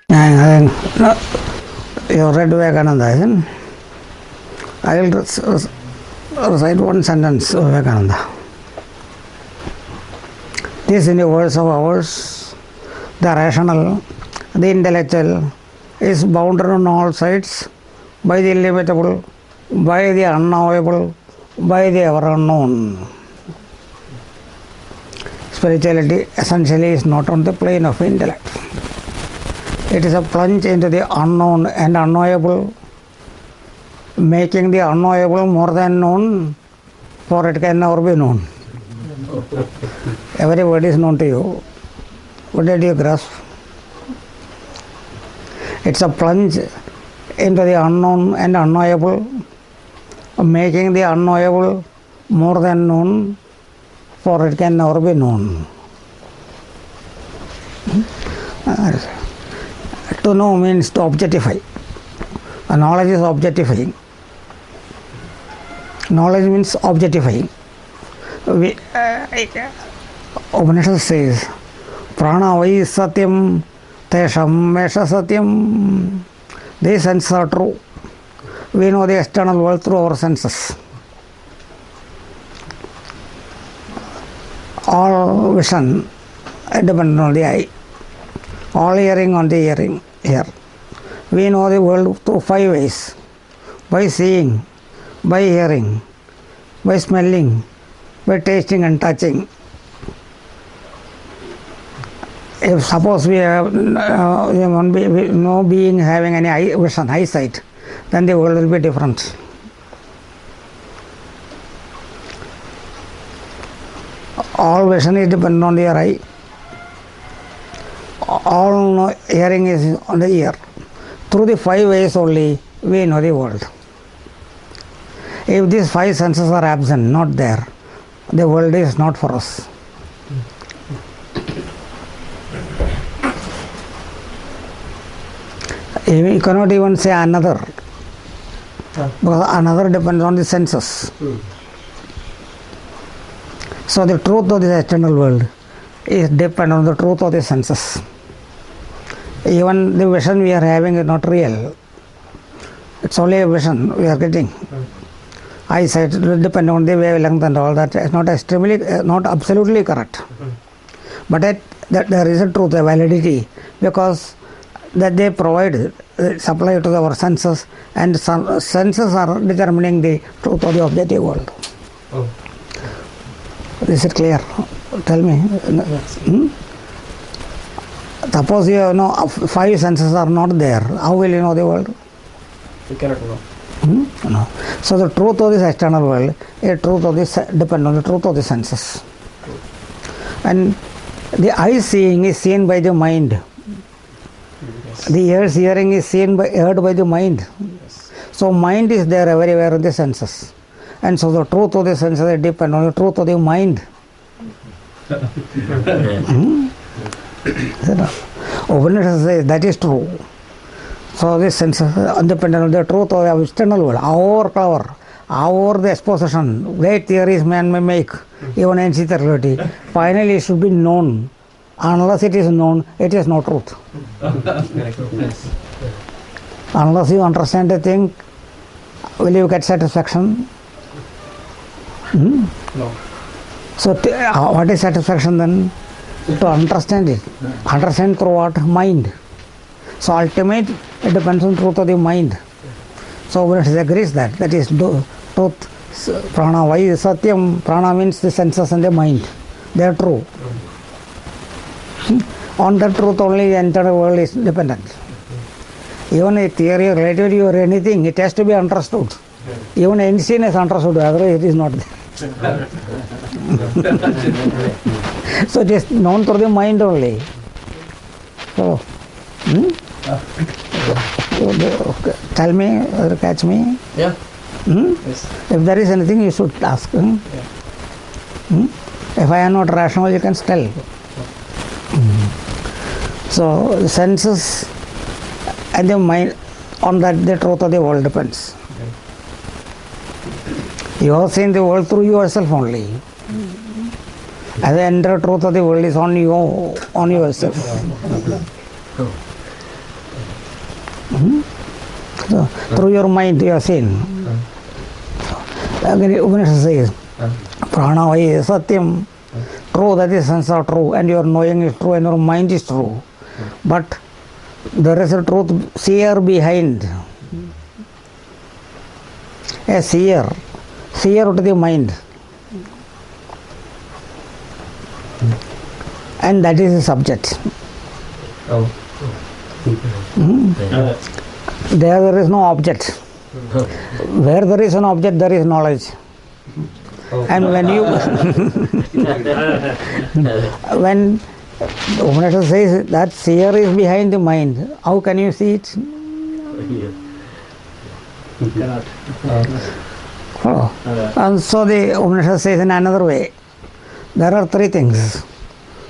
You read Vivekananda, isn't it? I will recite one sentence of Vivekananda. This universe of ours, the rational, the intellectual, is bounded on all sides by the illimitable, by the unknowable, by the ever unknown. Spirituality essentially is not on the plane of intellect. It is a plunge into the unknown and unknowable, making the unknowable more than known, for it can never be known. Every word is known to you. What did you grasp? It's a plunge into the unknown and unknowable, making the unknowable more than known, for it can never be known. To know means to objectify. Knowledge is objectifying. Knowledge means objectifying. Upanishad says, Prana vai satyam, tesham mesha satyam. These senses are true. We know the external world through our senses. All vision depends on the eye. All hearing on the hearing, ear. We know the world through 5 ways. By seeing, by hearing, by smelling, by tasting and touching. If suppose we have no being having any vision, eyesight, then the world will be different. All vision is dependent on your eye. All hearing is on the ear. Through the 5 ways only we know the world. If these 5 senses are absent, not there, the world is not for us. You cannot even say another, because another depends on the senses. So the truth of this external world is dependent on the truth of the senses. Even the vision we are having is not real. It's only a vision we are getting. Eyesight depends on the wavelength and all that. It's not extremely, not absolutely correct. But that there is a truth, a validity, because that they provide supply to our senses, and senses are determining the truth of the objective world. Oh. Is it clear? Tell me. Suppose you know 5 senses are not there. How will you know the world? You cannot know. No. So the truth of this external world, depends on the truth of the senses. And the eye seeing is seen by the mind. Yes. The ears hearing is heard by the mind. Yes. So mind is there everywhere in the senses. And so the truth of the senses depends on the truth of the mind. Upanishad says that is true. So the senses are independent of the truth of the external world. However clever, however the exposition, great theories man may make, even ancient reality, finally it should be known. Unless it is known, it is no truth. Unless you understand a thing, will you get satisfaction? No. So what is satisfaction then? To understand it. Understand through what? Mind. So ultimate, it depends on truth of the mind. So when it agrees that is truth, prana vai satyam, prana means the senses and the mind. They are true. On that truth only the entire world is dependent. Even a theory of relativity or anything, it has to be understood. Even Einstein is understood, otherwise it is not there. So it is known through the mind only. So, tell me, catch me. Yeah. Yes. If there is anything, you should ask. Yeah. If I am not rational, you can tell. So the senses and the mind, on that the truth of the world depends. You have seen the world through yourself only. As the entire truth of the world is on you, on yourself. Through your mind you have seen. Again, Upanishad says, Prana is Satyam. True, that is sense of true, and your knowing is true, and your mind is true. But there is a truth seer behind. A seer to the mind. And that is the subject. There is no object. Where there is an object, there is knowledge. And when you when Upanishad says that seer is behind the mind, how can you see it? And so the Upanishad says in another way, there are three things: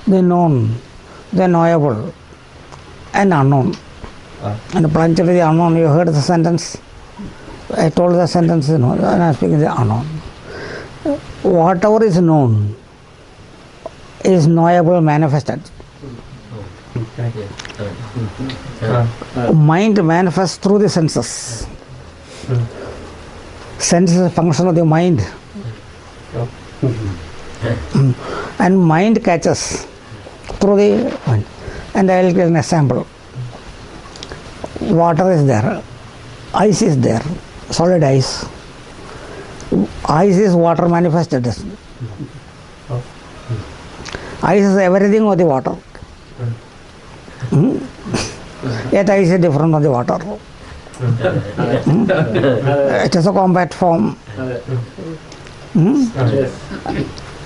the known, the knowable, and unknown. And the branch of the unknown, you heard the sentence. I told the sentence, and I am speaking the unknown. Whatever is known is knowable, manifested. Mind manifests through the senses. Sense is a function of the mind. And mind catches through the mind. And I will give an example. Water is there, ice is there, solid ice. Ice is water manifested. Ice is everything of the water. Yet ice is different from the water. It is a compact form.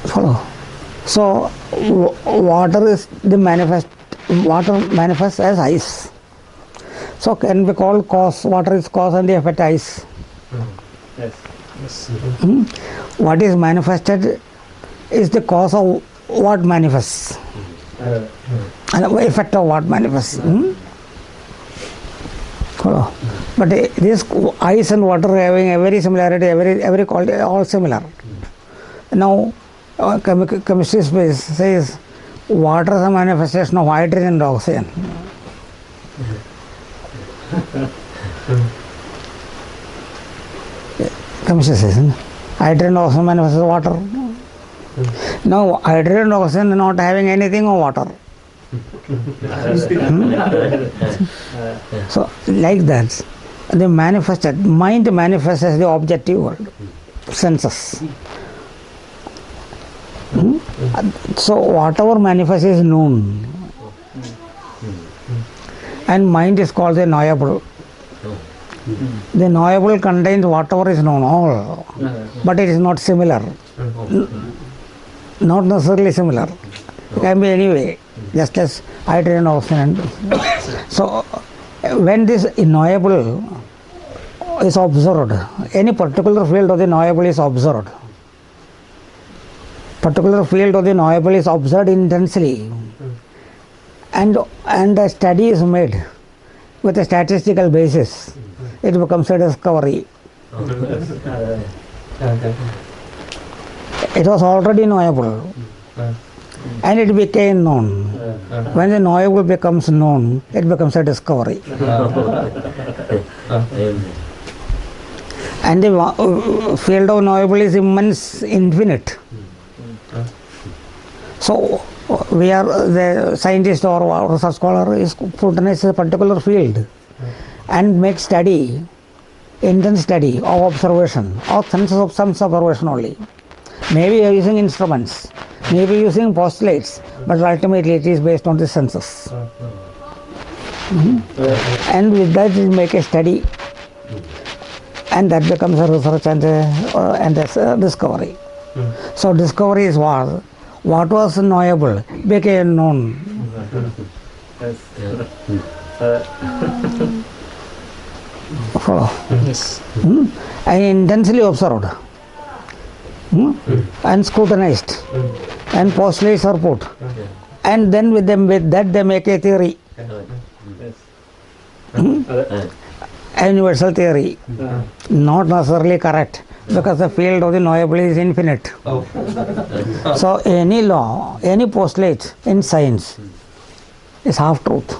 Follow. So water is the water manifests as ice. So can be called cause. Water is cause and the effect ice. What is manifested is the cause of what manifests. And the effect of what manifests. But this ice and water having a very similarity, every quality, all similar. Now chemistry says water is a manifestation of hydrogen and oxygen. Chemistry says hydrogen and oxygen manifests water. Now hydrogen and oxygen not having anything of water. So like that, the mind manifests as the objective world, senses. So whatever manifests is known, and mind is called the knowable. The knowable contains whatever is known, all, but it is not similar, not necessarily similar. It can be anyway, just as hydrogen, oxygen. So when this knowable is observed, any particular field of the knowable is observed. Particular field of the knowable is observed intensely, and a study is made with a statistical basis. It becomes a discovery. It was already knowable, and it became known. When the knowable becomes known, it becomes a discovery. And the field of knowable is immense, infinite. So the scientist or research scholar is put in a particular field and make study, intense study of observation, or sense observation only. Maybe using instruments, maybe using postulates, but ultimately it is based on the senses. And with that it make a study, and that becomes a research and a discovery. So discovery is what was knowable became known. Follow? And intensely observed, and scrutinized, and postulates are put, and then with that they make a theory, a universal theory, not necessarily correct, because the field of the knowable is infinite. So any law, any postulate in science is half truth.